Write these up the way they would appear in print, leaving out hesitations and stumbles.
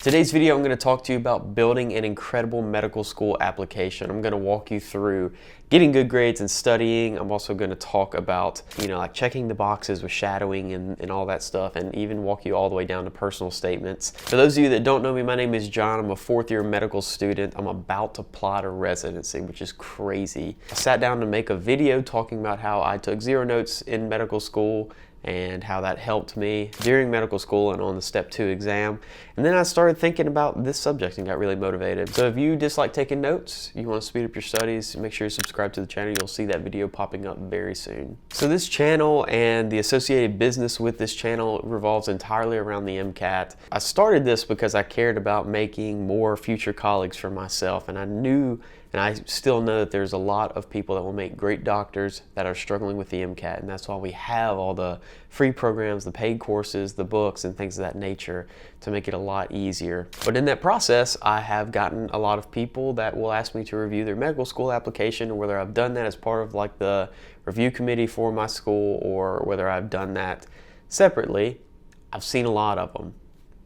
Today's video, I'm going to talk to you about building an incredible medical school application. I'm going to walk you through getting good grades and studying. I'm also going to talk about, like checking the boxes with shadowing and all that stuff, and even walk you all the way down to personal statements. For those of you that don't know me, my name is John. I'm a fourth-year medical student. I'm about to apply to residency, which is crazy. I sat down to make a video talking about how I took 0 notes in medical school and how that helped me during medical school and on the Step 2 exam. And then I started thinking about this subject and got really motivated. So if you dislike taking notes, you want to speed up your studies, make sure you subscribe to the channel. You'll see that video popping up very soon. So this channel and the associated business with this channel revolves entirely around the MCAT. I started this because I cared about making more future colleagues for myself, and I knew and I still know that there's a lot of people that will make great doctors that are struggling with the MCAT, and that's why we have all the free programs, the paid courses, the books, and things of that nature to make it a lot easier. But in that process, I have gotten a lot of people that will ask me to review their medical school application, or whether I've done that as part of like the review committee for my school, or whether I've done that separately. I've seen a lot of them.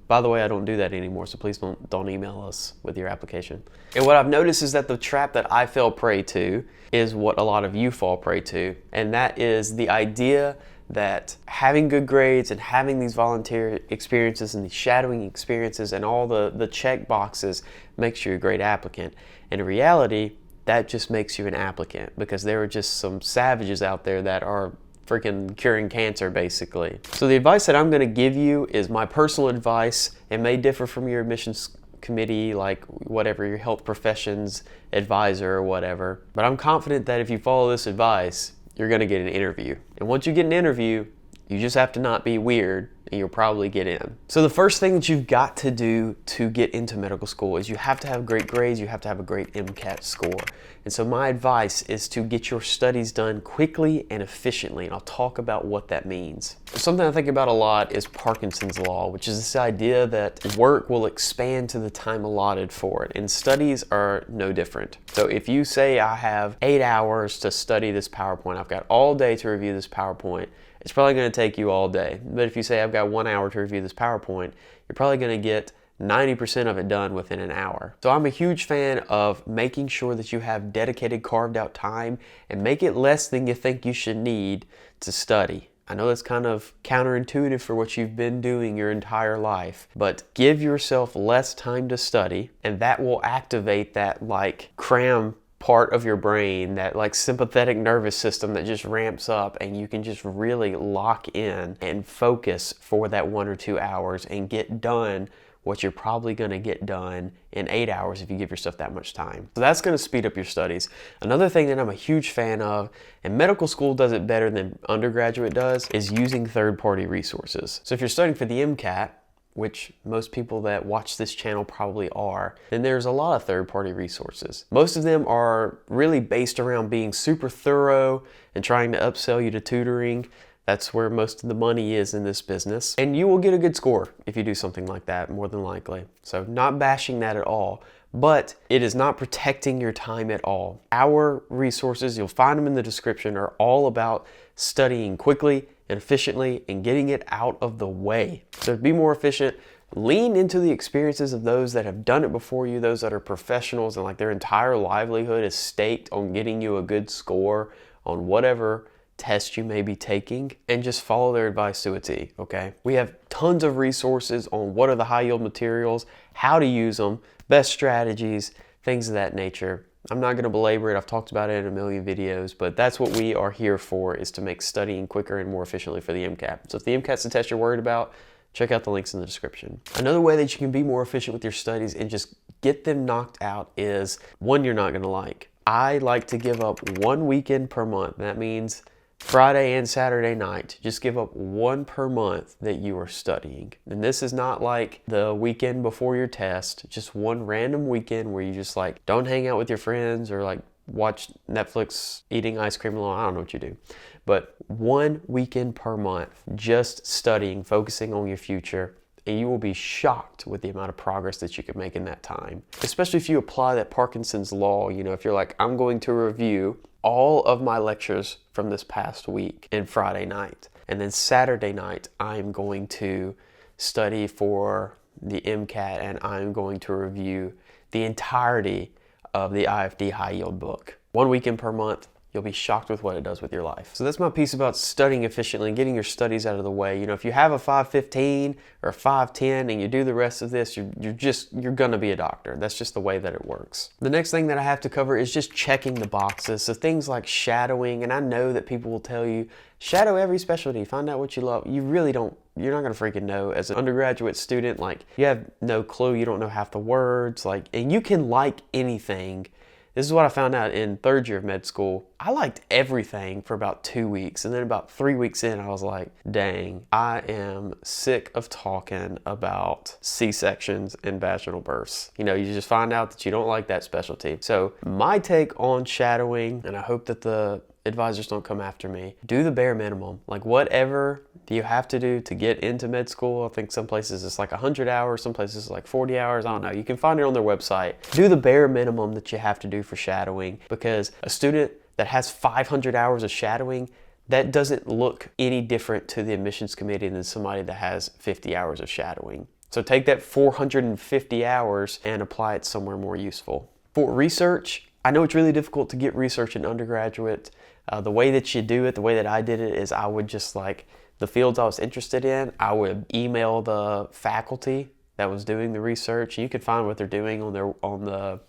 By the way, I don't do that anymore, so please don't email us with your application. And what I've noticed is that the trap that I fell prey to is what a lot of you fall prey to, and that is the idea that having good grades and having these volunteer experiences and these shadowing experiences and all the check boxes makes you a great applicant. And in reality, that just makes you an applicant, because there are just some savages out there that are freaking curing cancer, basically. So the advice that I'm going to give you is my personal advice. It may differ from your admissions committee, like whatever, your health professions advisor or whatever, but I'm confident that if you follow this advice, you're going to get an interview. And once you get an interview, you just have to not be weird and you'll probably get in. So the first thing that you've got to do to get into medical school is you have to have great grades, you have to have a great MCAT score. And so my advice is to get your studies done quickly and efficiently, and I'll talk about what that means. Something I think about a lot is Parkinson's law, which is this idea that work will expand to the time allotted for it, and studies are no different. So if you say I have 8 hours to study this PowerPoint, I've got all day to review this PowerPoint, it's probably going to take you all day. But if you say I've got 1 hour to review this PowerPoint, you're probably going to get 90% of it done within an hour. So I'm a huge fan of making sure that you have dedicated, carved out time, and make it less than you think you should need to study. I know that's kind of counterintuitive for what you've been doing your entire life, but give yourself less time to study, and that will activate that cram part of your brain, that sympathetic nervous system that just ramps up, and you can just really lock in and focus for that 1 or 2 hours and get done what you're probably going to get done in 8 hours if you give yourself that much time. So that's going to speed up your studies. Another thing that I'm a huge fan of, and medical school does it better than undergraduate does, is using third-party resources. So if you're studying for the MCAT, which most people that watch this channel probably are, then there's a lot of third-party resources. Most of them are really based around being super thorough and trying to upsell you to tutoring. That's where most of the money is in this business. And you will get a good score if you do something like that, more than likely. So not bashing that at all, but it is not protecting your time at all. Our resources, you'll find them in the description, are all about studying quickly and efficiently and getting it out of the way. So to be more efficient, lean into the experiences of those that have done it before you, those that are professionals and their entire livelihood is staked on getting you a good score on whatever test you may be taking, and just follow their advice to a T, okay? We have tons of resources on what are the high yield materials, how to use them, best strategies, things of that nature. I'm not going to belabor it. I've talked about it in a million videos, but that's what we are here for, is to make studying quicker and more efficiently for the MCAT. So if the MCAT's the test you're worried about, check out the links in the description. Another way that you can be more efficient with your studies and just get them knocked out is one you're not going to like. I like to give up 1 weekend per month. That means Friday and Saturday night. Just give up 1 per month that you are studying. And this is not like the weekend before your test, just one random weekend where you just don't hang out with your friends or watch Netflix eating ice cream alone. I don't know what you do. But 1 weekend per month, just studying, focusing on your future, and you will be shocked with the amount of progress that you can make in that time. Especially if you apply that Parkinson's law, if you're I'm going to review all of my lectures from this past week in Friday night, and then Saturday night I'm going to study for the MCAT, and I'm going to review the entirety of the IFD High Yield book. 1 weekend per month. You'll be shocked with what it does with your life. So that's my piece about studying efficiently and getting your studies out of the way. You know, if you have a 515 or a 510 and you do the rest of this, you're gonna be a doctor. That's just the way that it works. The next thing that I have to cover is just checking the boxes. So things like shadowing, and I know that people will tell you, shadow every specialty, find out what you love. You really don't, you're not gonna freaking know. As an undergraduate student, like, you have no clue, you don't know half the words, like, and you can like anything. This is what I found out in third year of med school. I liked everything for about 2 weeks, and then about 3 weeks in, I was like, dang, I am sick of talking about C-sections and vaginal births. You know, you just find out that you don't like that specialty. So my take on shadowing, and I hope that the advisors don't come after me, do the bare minimum. Like, whatever you have to do to get into med school. I think some places it's like 100 hours, some places it's like 40 hours. I don't know. You can find it on their website. Do the bare minimum that you have to do for shadowing, because a student that has 500 hours of shadowing, that doesn't look any different to the admissions committee than somebody that has 50 hours of shadowing. So take that 450 hours and apply it somewhere more useful. For research, I know it's really difficult to get research in undergraduate. The way that you do it, the way that I did it, is I would just, like, the fields I was interested in, I would email the faculty that was doing the research. You could find what they're doing on the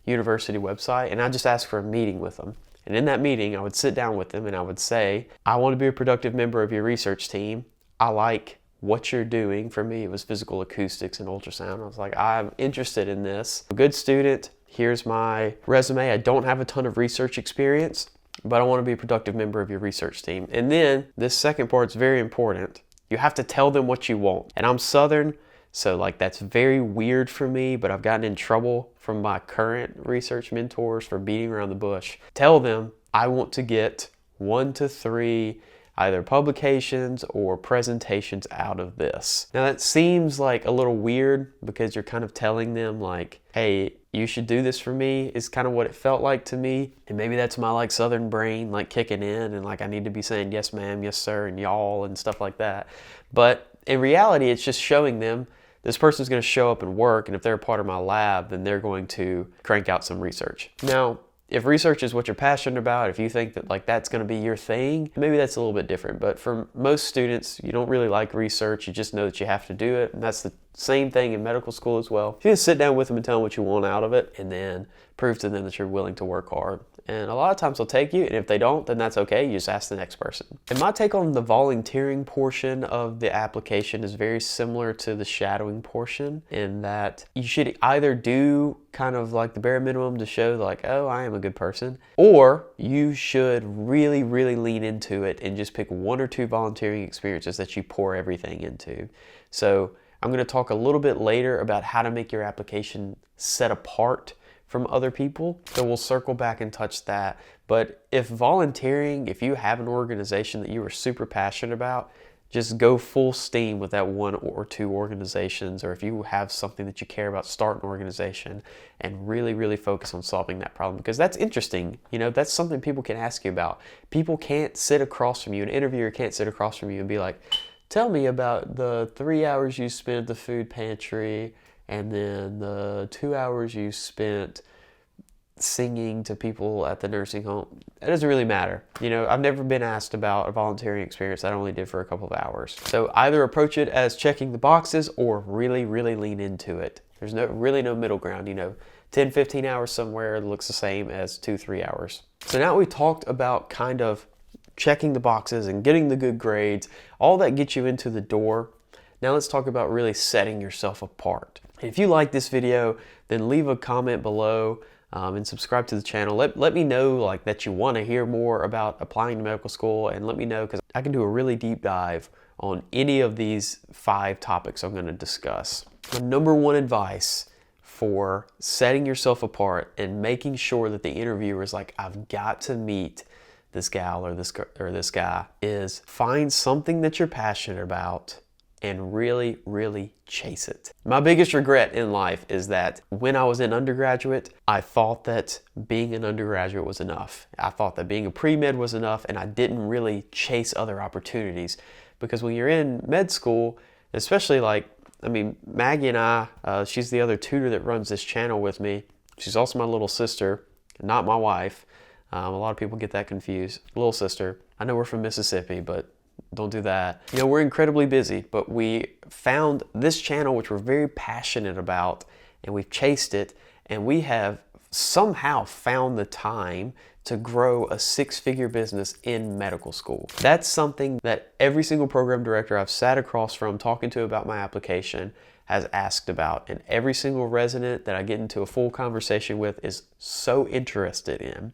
university website, and I just ask for a meeting with them. And in that meeting, I would sit down with them and I would say, I want to be a productive member of your research team. I like what you're doing. For me, it was physical acoustics and ultrasound. I was like, I'm interested in this. I'm a good student. Here's my resume. I don't have a ton of research experience, but I want to be a productive member of your research team. And then this second part's very important. You have to tell them what you want. And I'm Southern, so like that's very weird for me, but I've gotten in trouble from my current research mentors for beating around the bush. Tell them I want to get 1 to 3 either publications or presentations out of this. Now that seems like a little weird, because you're kind of telling them like, hey, you should do this for me, is kind of what it felt like to me. And maybe that's my like Southern brain like kicking in, and like I need to be saying yes ma'am, yes sir, and y'all and stuff like that. But in reality, it's just showing them this person's gonna show up and work, and if they're a part of my lab, then they're going to crank out some research. Now, if research is what you're passionate about, if you think that like that's going to be your thing, maybe that's a little bit different. But for most students, you don't really like research. You just know that you have to do it. And that's the same thing in medical school as well. You just sit down with them and tell them what you want out of it, and then prove to them that you're willing to work hard. And a lot of times they'll take you, and if they don't, then that's okay. You just ask the next person. And my take on the volunteering portion of the application is very similar to the shadowing portion, in that you should either do kind of like the bare minimum to show like, oh, I am a good person, or you should really, really lean into it and just pick 1 or 2 volunteering experiences that you pour everything into. So I'm going to talk a little bit later about how to make your application set apart from other people. So we'll circle back and touch that. But if volunteering, if you have an organization that you are super passionate about, just go full steam with that 1 or 2 organizations. Or if you have something that you care about, start an organization and really, really focus on solving that problem, because that's interesting. You know, that's something people can ask you about. People can't sit across from you, an interviewer can't sit across from you and be like, tell me about the 3 hours you spent at the food pantry, and then the 2 hours you spent singing to people at the nursing home. It doesn't really matter. You know, I've never been asked about a volunteering experience that I only did for a couple of hours. So either approach it as checking the boxes or really, really lean into it. There's really no middle ground. You know, 10, 15 hours somewhere looks the same as 2, 3 hours. So now we talked about kind of checking the boxes and getting the good grades. All that gets you into the door. Now let's talk about really setting yourself apart. If you like this video, then leave a comment below and subscribe to the channel. Let me know like that you want to hear more about applying to medical school, and let me know, because I can do a really deep dive on any of these 5 topics I'm going to discuss. My number 1 advice for setting yourself apart and making sure that the interviewer is like, I've got to meet this gal or this guy, is find something that you're passionate about and really, really chase it. My biggest regret in life is that when I was in undergraduate, I thought that being an undergraduate was enough. I thought that being a pre-med was enough, and I didn't really chase other opportunities. Because when you're in med school, especially like I mean, Maggie and I, she's the other tutor that runs this channel with me. She's also my little sister, not my wife. A lot of people get that confused. Little sister. I know we're from Mississippi, but don't do that. You know, we're incredibly busy, but we found this channel, which we're very passionate about, and we've chased it, and we have somehow found the time to grow a six-figure business in medical school. That's something that every single program director I've sat across from talking to about my application has asked about, and every single resident that I get into a full conversation with is so interested in.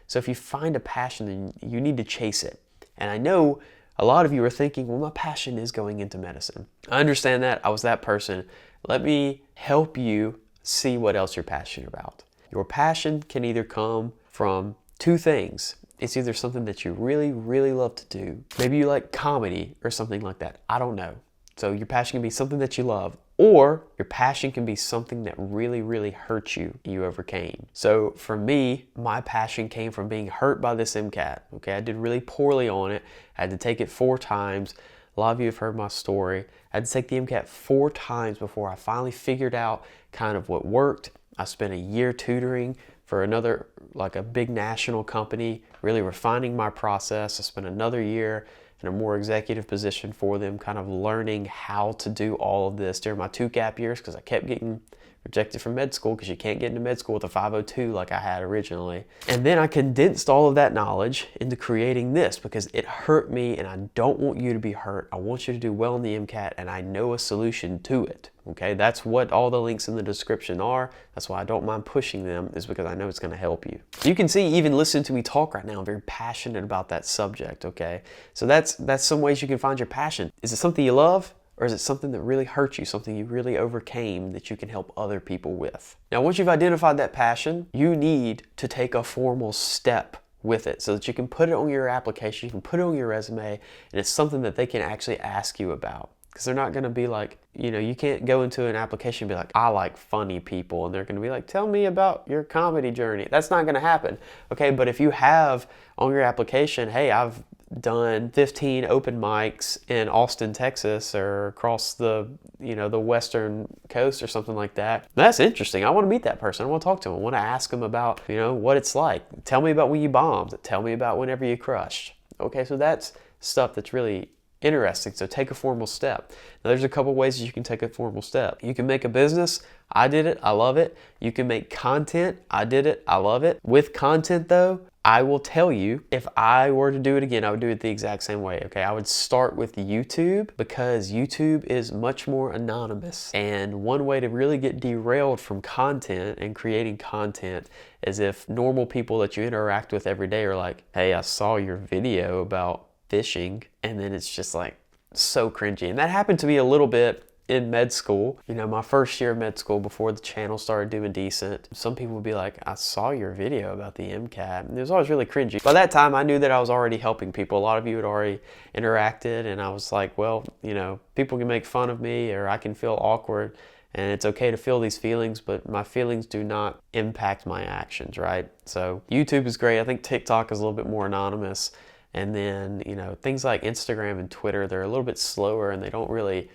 So if you find a passion, then you need to chase it. And I know a lot of you are thinking, well, my passion is going into medicine. I understand that. I was that person. Let me help you see what else you're passionate about. Your passion can either come from two things. It's either something that you really, really love to do. Maybe you like comedy or something like that. I don't know. So your passion can be something that you love, or your passion can be something that really, really hurt you and you overcame. So for me, my passion came from being hurt by this MCAT. Okay, I did really poorly on it. I had to take it 4 times. A lot of you have heard my story. I had to take the MCAT 4 times before I finally figured out kind of what worked. I spent a year tutoring for another, like a big national company, really refining my process. I spent another year in a more executive position for them, kind of learning how to do all of this during my 2 gap years, because I kept getting rejected from med school because you can't get into med school with a 502 like I had originally. And then I condensed all of that knowledge into creating this because it hurt me and I don't want you to be hurt. I want you to do well in the MCAT and I know a solution to it. Okay, that's what all the links in the description are. That's why I don't mind pushing them, is because I know it's going to help you. You can see, even listen to me talk right now, I'm very passionate about that subject, okay? So that's some ways you can find your passion. Is it something you love? Or is it something that really hurt you, something you really overcame that you can help other people with? Now, once you've identified that passion, you need to take a formal step with it so that you can put it on your application, you can put it on your resume, and it's something that they can actually ask you about. Because they're not going to be like, you know, you can't go into an application and be like, I like funny people. And they're going to be like, tell me about your comedy journey. That's not going to happen. Okay, but if you have on your application, hey, I've done 15 open mics in Austin, Texas, or across the, you know, the western coast or something like that. That's interesting. I want to meet that person. I want to talk to them. I want to ask them about, you know, what it's like. Tell me about when you bombed. Tell me about whenever you crushed. Okay, so that's stuff that's really interesting. So take a formal step. Now there's a couple ways that you can take a formal step. You can make a business. I did it. I love it. You can make content. I did it. I love it. With content though, I will tell you, if I were to do it again, I would do it the exact same way, okay? I would start with YouTube because YouTube is much more anonymous. And one way to really get derailed from content and creating content is if normal people that you interact with every day are like, hey, I saw your video about fishing, and then it's just like so cringy. And that happened to me a little bit in med school. You know, my first year of med school, before the channel started doing decent, some people would be like, I saw your video about the MCAT. And it was always really cringy. By that time, I knew that I was already helping people. A lot of you had already interacted, and I was like, well, you know, people can make fun of me, or I can feel awkward, and it's okay to feel these feelings, but my feelings do not impact my actions, right? So YouTube is great. I think TikTok is a little bit more anonymous. And then, you know, things like Instagram and Twitter, they're a little bit slower, and they don't really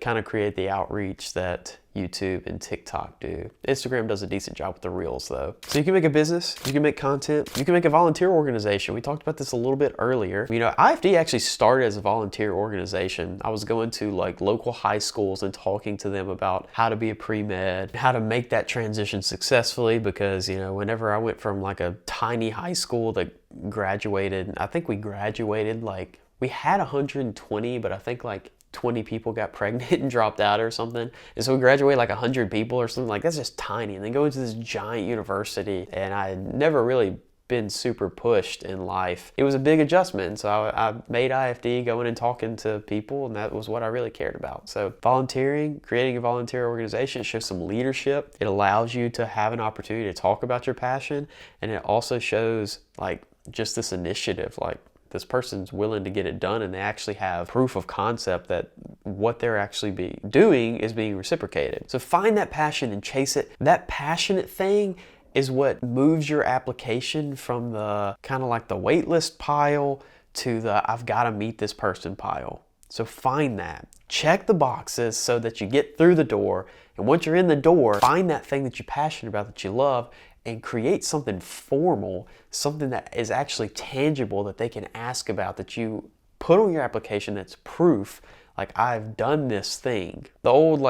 kind of create the outreach that YouTube and TikTok do. Instagram does a decent job with the reels though. So you can make a business, you can make content, you can make a volunteer organization. We talked about this a little bit earlier. You know, IFD actually started as a volunteer organization. I was going to like local high schools and talking to them about how to be a pre-med, how to make that transition successfully, because, you know, whenever I went from like a tiny high school that graduated, I think we graduated like, we had 120, but I think like 20 people got pregnant and dropped out or something. And so we graduated like 100 people or something. Like, that's just tiny. And then go into this giant university, and I had never really been super pushed in life. It was a big adjustment. So I made IFD, going and talking to people, and that was what I really cared about. So volunteering, creating a volunteer organization, shows some leadership. It allows you to have an opportunity to talk about your passion. And it also shows like just this initiative, like this person's willing to get it done, and they actually have proof of concept that what they're actually doing is being reciprocated. So find that passion and chase it. That passionate thing is what moves your application from the kind of like the wait list pile to the I've got to meet this person pile. So find that. Check the boxes so that you get through the door. And once you're in the door, find that thing that you're passionate about, that you love, and create something formal, something that is actually tangible that they can ask about, that you put on your application that's proof, like, I've done this thing. The old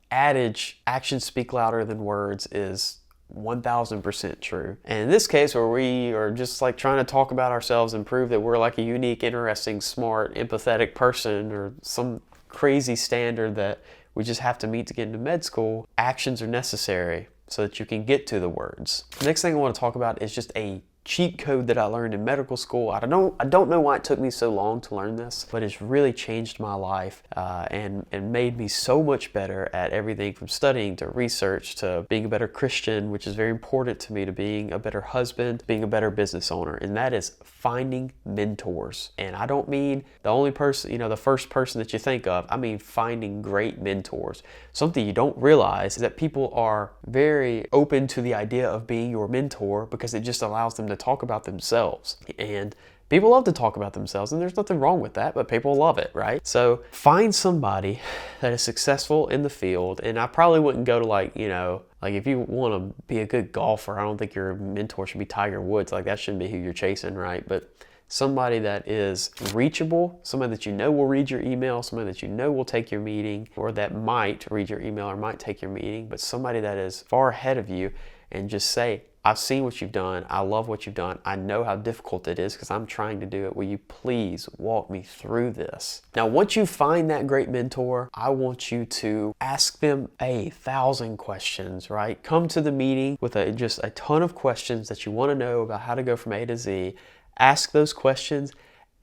adage, actions speak louder than words, is 1000% true. And in this case, where we are just trying to talk about ourselves and prove that we're a unique, interesting, smart, empathetic person, or some crazy standard that we just have to meet to get into med school, actions are necessary so that you can get to the words. The next thing I want to talk about is just a cheat code that I learned in medical school. I don't know why it took me so long to learn this, but it's really changed my life and made me so much better at everything from studying to research to being a better Christian, which is very important to me, to being a better husband, being a better business owner. And that is finding mentors. And I don't mean the only person, the first person that you think of. I mean finding great mentors. Something you don't realize is that people are very open to the idea of being your mentor because it just allows them to talk about themselves. And people love to talk about themselves, and there's nothing wrong with that, but people love it, right? So find somebody that is successful in the field. And I probably wouldn't go to if you want to be a good golfer, I don't think your mentor should be Tiger Woods. That shouldn't be who you're chasing, right? But somebody that is reachable, somebody that you know will read your email, somebody that you know will take your meeting, or that might read your email or might take your meeting, but somebody that is far ahead of you, and just say, I've seen what you've done. I love what you've done. I know how difficult it is because I'm trying to do it. Will you please walk me through this? Now, once you find that great mentor, I want you to ask them 1,000 questions, right? Come to the meeting with just a ton of questions that you want to know about how to go from A to Z. Ask those questions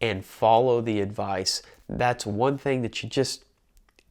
and follow the advice. That's one thing that you just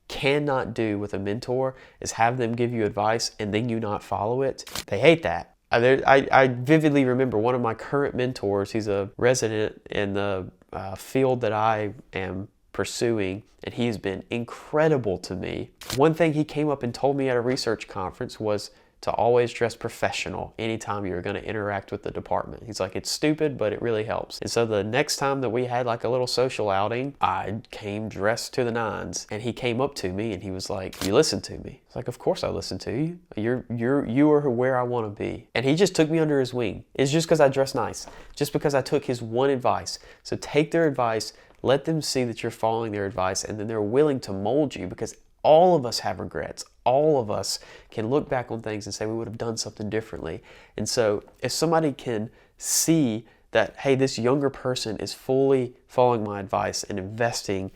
cannot do with a mentor, is have them give you advice and then you not follow it. They hate that. I vividly remember one of my current mentors. He's a resident in the field that I am pursuing, and he's been incredible to me. One thing he came up and told me at a research conference was to always dress professional anytime you're going to interact with the department. He's like, it's stupid, but it really helps. And so the next time that we had a little social outing, I came dressed to the nines, and he came up to me and he was like, you listen to me? It's like, of course I listen to you. You are where I want to be. And he just took me under his wing. It's just because I dress nice, just because I took his one advice. So take their advice, let them see that you're following their advice, and then they're willing to mold you, because all of us have regrets. All of us can look back on things and say we would have done something differently. And so if somebody can see that, hey, this younger person is fully following my advice and investing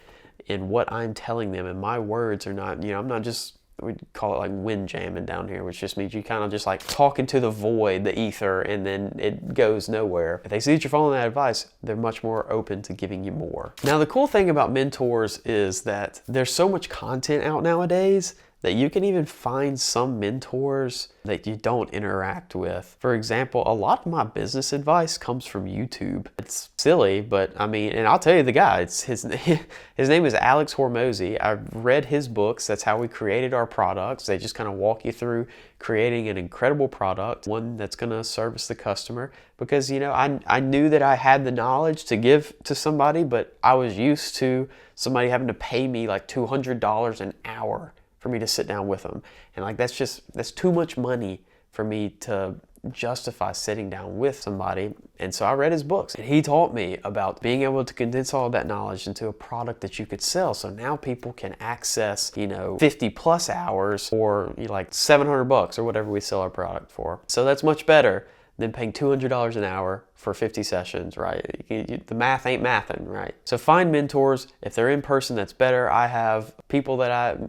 in what I'm telling them, and my words are not, I'm not just, we call it wind jamming down here, which just means you kind of just talking to the void, the ether, and then it goes nowhere. If they see that you're following that advice, they're much more open to giving you more. Now, the cool thing about mentors is that there's so much content out nowadays that you can even find some mentors that you don't interact with. For example, a lot of my business advice comes from YouTube. It's silly, but and I'll tell you the guy, his name is Alex Hormozy. I've read his books. That's how we created our products. They just kind of walk you through creating an incredible product, one that's gonna service the customer, because I knew that I had the knowledge to give to somebody, but I was used to somebody having to pay me $200 an hour for me to sit down with them. And that's too much money for me to justify sitting down with somebody. And so I read his books, and he taught me about being able to condense all of that knowledge into a product that you could sell. So now people can access, 50 plus hours for $700 or whatever we sell our product for. So that's much better than paying $200 an hour for 50 sessions, right? The math ain't mathin', right? So find mentors. If they're in person, that's better. I have people that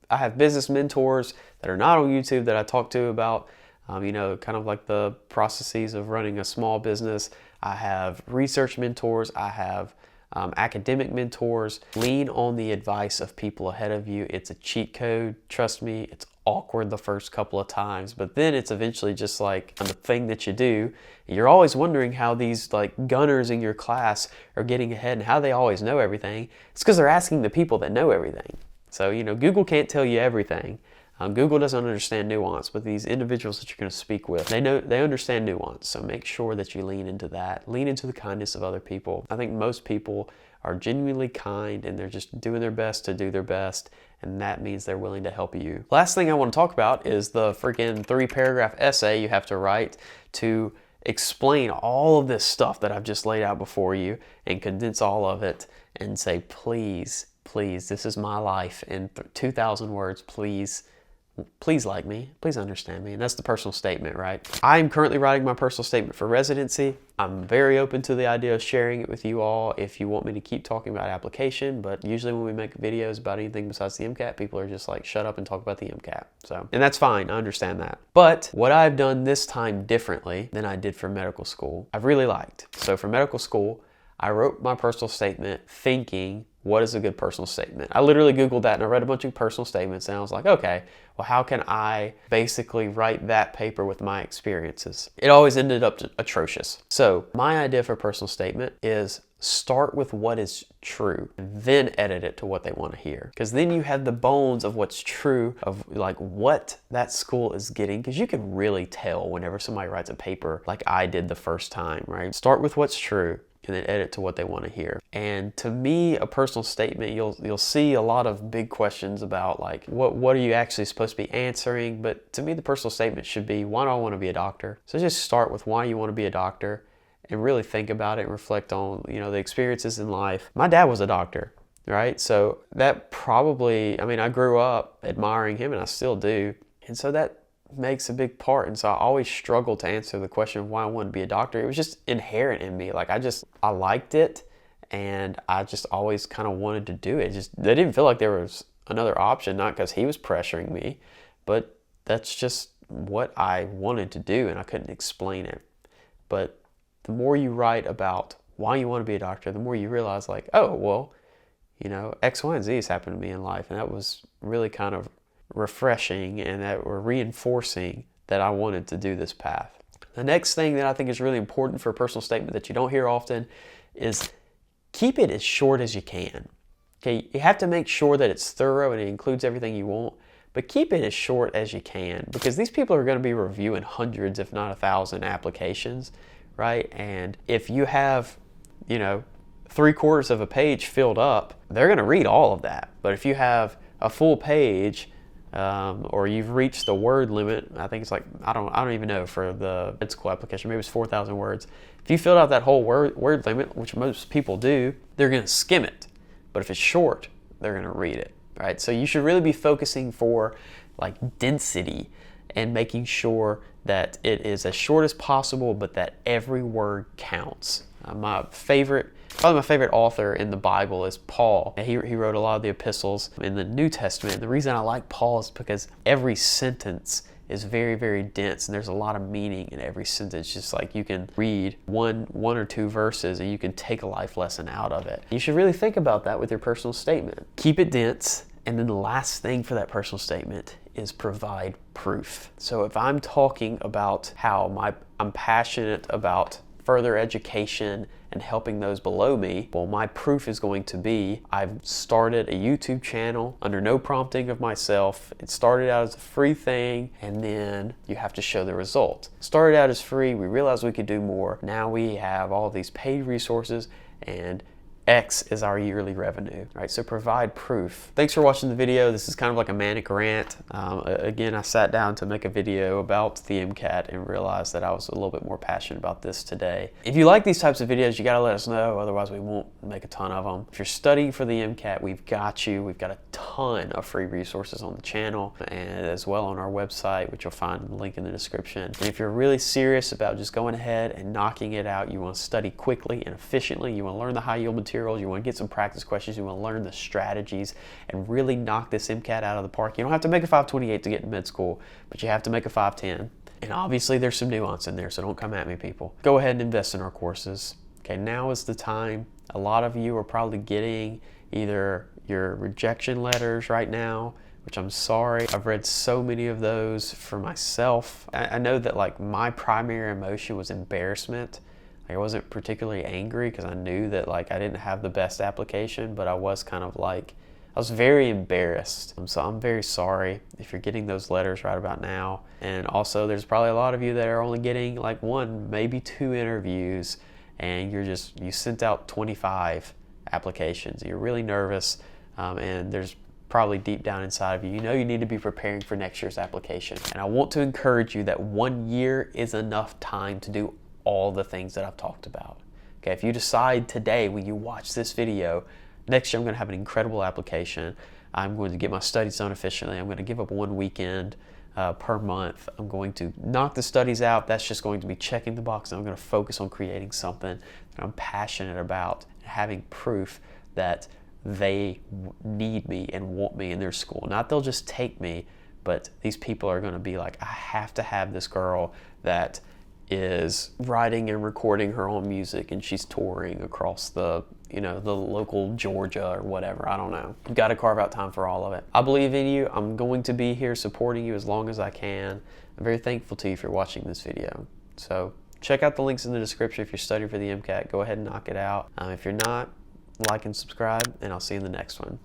I have business mentors that are not on YouTube that I talk to about, kind of the processes of running a small business. I have research mentors. I have academic mentors. Lean on the advice of people ahead of you. It's a cheat code. Trust me, it's awkward the first couple of times, but then it's eventually just the thing that you do. You're always wondering how these gunners in your class are getting ahead and how they always know everything. It's because they're asking the people that know everything. So, Google can't tell you everything. Google doesn't understand nuance, but these individuals that you're going to speak with, they understand nuance. So make sure that you lean into that. Lean into the kindness of other people. I think most people are genuinely kind and they're just doing their best to do their best, and that means they're willing to help you. Last thing I want to talk about is the freaking 3-paragraph essay you have to write to explain all of this stuff that I've just laid out before you and condense all of it and say, please, please, this is my life in 2,000 words, please like me, please understand me. And that's the personal statement, right? I'm currently writing my personal statement for residency. I'm very open to the idea of sharing it with you all if you want me to keep talking about application, but usually when we make videos about anything besides the MCAT, people are just like, shut up and talk about the MCAT. And that's fine, I understand that. But what I've done this time differently than I did for medical school, I've really liked. So for medical school, I wrote my personal statement thinking, what is a good personal statement? I literally Googled that and I read a bunch of personal statements and I was like, okay, well, how can I basically write that paper with my experiences? It always ended up atrocious. So my idea for a personal statement is start with what is true, then edit it to what they want to hear. Because then you have the bones of what's true, of like what that school is getting, because you can really tell whenever somebody writes a paper like I did the first time, right? Start with what's true and then edit to what they want to hear. And to me, a personal statement, you'll see a lot of big questions about like, what are you actually supposed to be answering? But to me, the personal statement should be, why do I want to be a doctor? So just start with why you want to be a doctor and really think about it and reflect on, the experiences in life. My dad was a doctor, right? So that probably, I grew up admiring him and I still do. And so that makes a big part. And so I always struggled to answer the question of why I wanted to be a doctor. It was just inherent in me. Like I liked it and I just always kind of wanted to do it. They didn't feel like there was another option, not because he was pressuring me, but that's just what I wanted to do and I couldn't explain it. But the more you write about why you want to be a doctor, the more you realize like, oh, well, X, Y, and Z has happened to me in life. And that was really kind of refreshing and that were reinforcing that I wanted to do this path. The next thing that I think is really important for a personal statement that you don't hear often is keep it as short as you can. Okay, you have to make sure that it's thorough and it includes everything you want, but keep it as short as you can because these people are going to be reviewing hundreds, if not 1,000 applications, right? And if you have, 3/4 of a page filled up, they're going to read all of that. But if you have a full page, or you've reached the word limit, I think it's like, I don't even know for the med school application, maybe it's 4,000 words. If you filled out that whole word limit, which most people do, they're going to skim it. But if it's short, they're going to read it, right? So you should really be focusing for like density and making sure that it is as short as possible, but that every word counts. Probably my favorite author in the Bible is Paul. He wrote a lot of the epistles in the New Testament. The reason I like Paul is because every sentence is very, very dense and there's a lot of meaning in every sentence. Just like you can read one or two verses and you can take a life lesson out of it. You should really think about that with your personal statement. Keep it dense. And then the last thing for that personal statement is provide proof. So if I'm talking about how I'm passionate about further education and helping those below me, well, my proof is going to be I've started a YouTube channel under no prompting of myself. It started out as a free thing, and then you have to show the result. Started out as free, we realized we could do more. Now we have all these paid resources, and X is our yearly revenue, right? So provide proof. Thanks for watching the video. This is kind of like a manic rant. Again, I sat down to make a video about the MCAT and realized that I was a little bit more passionate about this today. If you like these types of videos, you gotta let us know, otherwise we won't make a ton of them. If you're studying for the MCAT, we've got you. We've got a ton of free resources on the channel and as well on our website, which you'll find the link in the description. And if you're really serious about just going ahead and knocking it out, you wanna study quickly and efficiently, you wanna learn the high yield materials, you want to get some practice questions, you want to learn the strategies and really knock this MCAT out of the park. You don't have to make a 528 to get in med school, but you have to make a 510. And obviously there's some nuance in there, so don't come at me, people. Go ahead and invest in our courses. Okay, now is the time. A lot of you are probably getting either your rejection letters right now, which I'm sorry. I've read so many of those for myself. I know that like my primary emotion was embarrassment. I wasn't particularly angry because I knew that like I didn't have the best application, but I was kind of like, I was very embarrassed. So I'm very sorry if you're getting those letters right about now. And also there's probably a lot of you that are only getting like 1, maybe 2 interviews and you sent out 25 applications. You're really nervous, and there's probably deep down inside of you, you know you need to be preparing for next year's application. And I want to encourage you that 1 year is enough time to do all the things that I've talked about. Okay, if you decide today when you watch this video, next year I'm going to have an incredible application, I'm going to get my studies done efficiently, I'm going to give up 1 weekend per month, I'm going to knock the studies out, that's just going to be checking the box, and I'm going to focus on creating something that I'm passionate about, and having proof that they need me and want me in their school. Not they'll just take me, but these people are going to be like, I have to have this girl that is writing and recording her own music, and she's touring across the local Georgia or whatever. I don't know. You've got to carve out time for all of it. I believe in you. I'm going to be here supporting you as long as I can. I'm very thankful to you for watching this video. So check out the links in the description if you're studying for the MCAT. Go ahead and knock it out. If you're not, like and subscribe, and I'll see you in the next one.